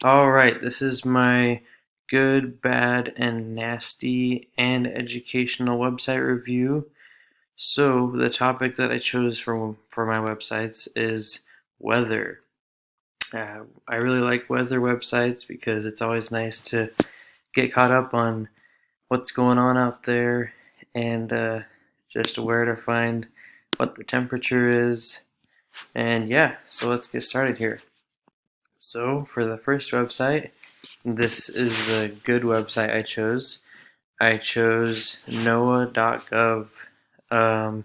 Alright, this is my good, bad, and nasty and educational website review. So, the topic that I chose for my websites is weather. I really like weather websites because it's always nice to get caught up on what's going on out there and just where to find what the temperature is. And yeah, so let's get started here. So, for the first website, this is the good website I chose. I chose NOAA.gov. Um,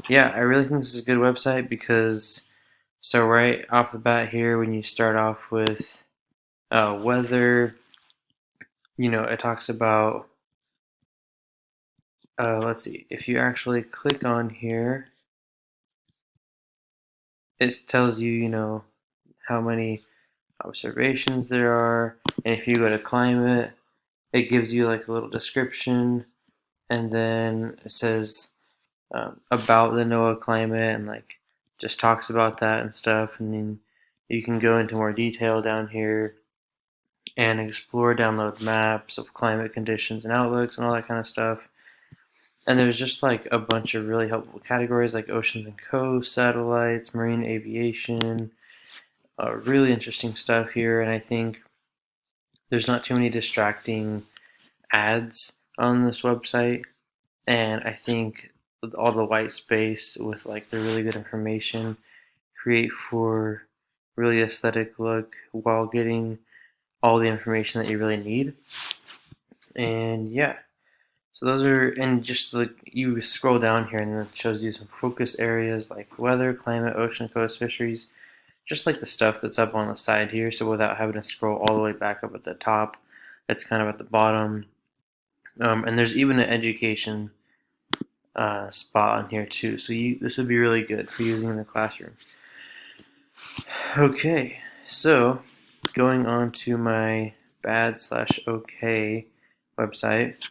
yeah, I really think this is a good website because, so right off the bat here, when you start off with weather, it talks about, let's see, if you actually click on here, it tells you, how many observations there are. And if you go to climate, it gives you like a little description, and then it says about the NOAA climate and like just talks about that and stuff. And then you can go into more detail down here and explore, download maps of climate conditions and outlooks and all that kind of stuff. And there's just like a bunch of really helpful categories like oceans and coasts, satellites, marine aviation, really interesting stuff here. And I think there's not too many distracting ads on this website. And I think all the white space with like the really good information create for really aesthetic look while getting all the information that you really need. And yeah, so those are, and just like you scroll down here and it shows you some focus areas like weather, climate, ocean, coast, fisheries, just like the stuff that's up on the side here. So without having to scroll all the way back up at the top, it's kind of at the bottom. And there's even an education spot on here too. So this would be really good for using in the classroom. Okay, so going on to my bad/okay website.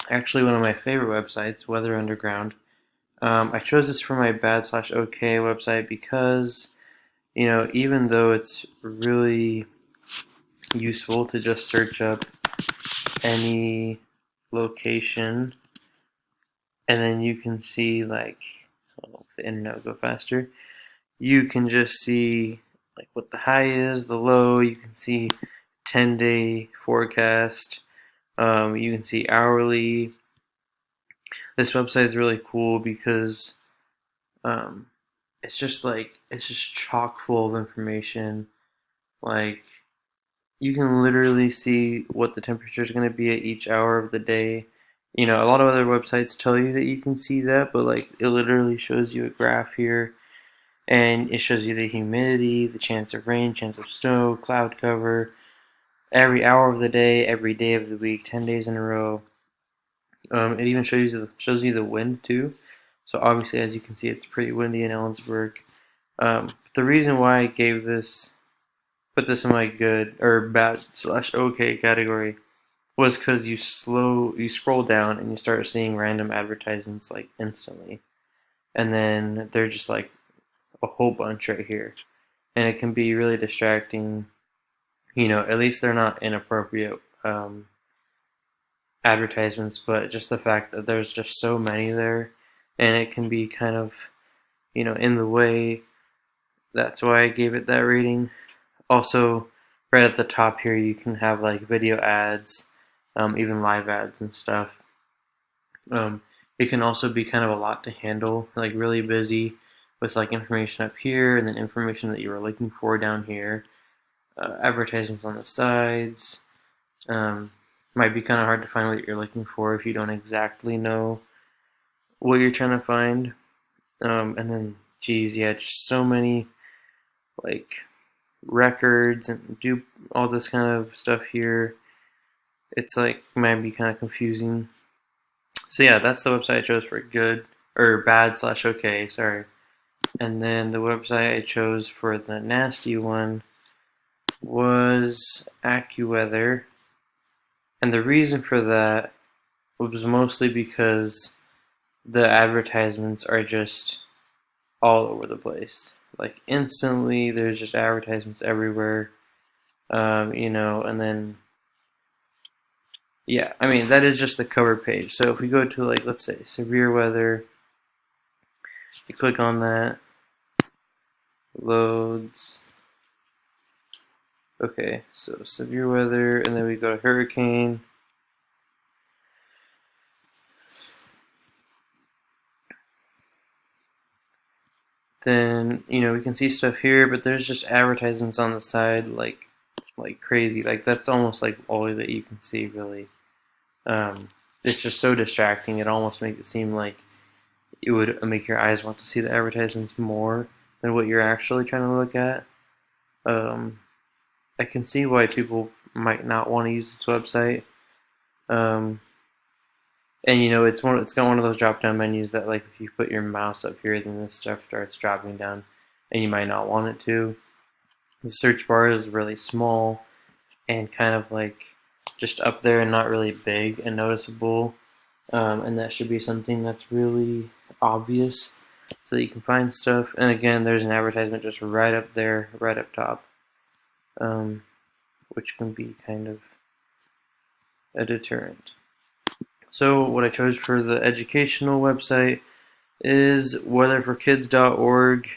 Actually, one of my favorite websites, Weather Underground. I chose this for my bad/okay website because, even though it's really useful to just search up any location and then you can see like, if the internet will go faster, you can just see like what the high is, the low. You can see 10-day forecast. You can see hourly. This website is really cool because um, it's just chock full of information. Like you can literally see what the temperature is going to be at each hour of the day. A lot of other websites tell you that you can see that, but like it literally shows you a graph here, and it shows you the humidity, the chance of rain, chance of snow, cloud cover, every hour of the day, every day of the week, 10 days in a row. It even shows you the wind too. So obviously, as you can see, it's pretty windy in Ellensburg. The reason why I put this in my good or bad/okay category was because you scroll down and you start seeing random advertisements like instantly, and then they're just like a whole bunch right here, and it can be really distracting. At least they're not inappropriate advertisements, but just the fact that there's just so many there, and it can be kind of, in the way. That's why I gave it that rating. Also, right at the top here, you can have like video ads, even live ads and stuff. It can also be kind of a lot to handle, like really busy with like information up here and then information that you were looking for down here. Advertisements on the sides. Might be kind of hard to find what you're looking for if you don't exactly know what you're trying to find. And then, geez, yeah, just so many like records and do all this kind of stuff here. It's like might be kind of confusing. So yeah, that's the website I chose for good or bad/okay. Sorry. And then the website I chose for the nasty one was AccuWeather, and the reason for that was mostly because the advertisements are just all over the place. Like instantly, there's just advertisements everywhere. and then yeah, I mean that is just the cover page. So if we go to like let's say severe weather, you click on that, loads. Okay, so severe weather, and then we go to hurricane. Then we can see stuff here, but there's just advertisements on the side like crazy. Like that's almost like all that you can see really. It's just so distracting. It almost makes it seem like it would make your eyes want to see the advertisements more than what you're actually trying to look at. Um, I can see why people might not want to use this website. Um, and it's got one of those drop down menus that like if you put your mouse up here, then this stuff starts dropping down, and you might not want it to. The search bar is really small and kind of like just up there and not really big and noticeable. And that should be something that's really obvious so that you can find stuff. And again, there's an advertisement just right up there, right up top, which can be kind of a deterrent. So what I chose for the educational website is weatherforkids.org.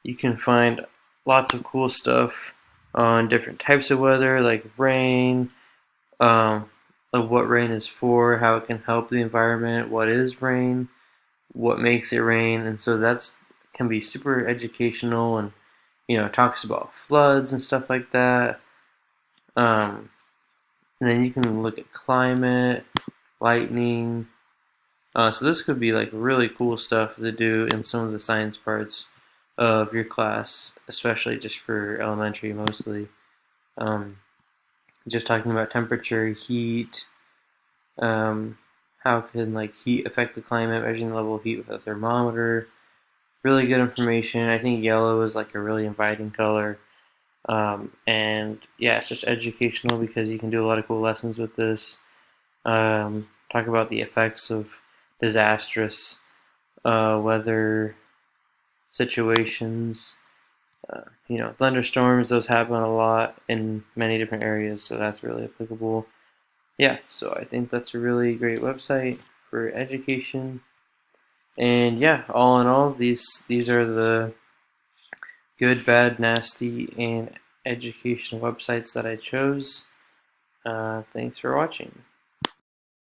You can find lots of cool stuff on different types of weather, like rain, of what rain is for, how it can help the environment, what is rain, what makes it rain, and so that's can be super educational, and it talks about floods and stuff like that. And then you can look at climate, lightning. So this could be like really cool stuff to do in some of the science parts of your class, especially just for elementary mostly. Um, just talking about temperature, heat, how can like heat affect the climate, measuring the level of heat with a thermometer. Really good information. I think yellow is like a really inviting color. And yeah, it's just educational because you can do a lot of cool lessons with this. Talk about the effects of disastrous weather situations. Thunderstorms, those happen a lot in many different areas, so that's really applicable. Yeah, so I think that's a really great website for education. And yeah, all in all, these are the good, bad, nasty, and educational websites that I chose. Thanks for watching.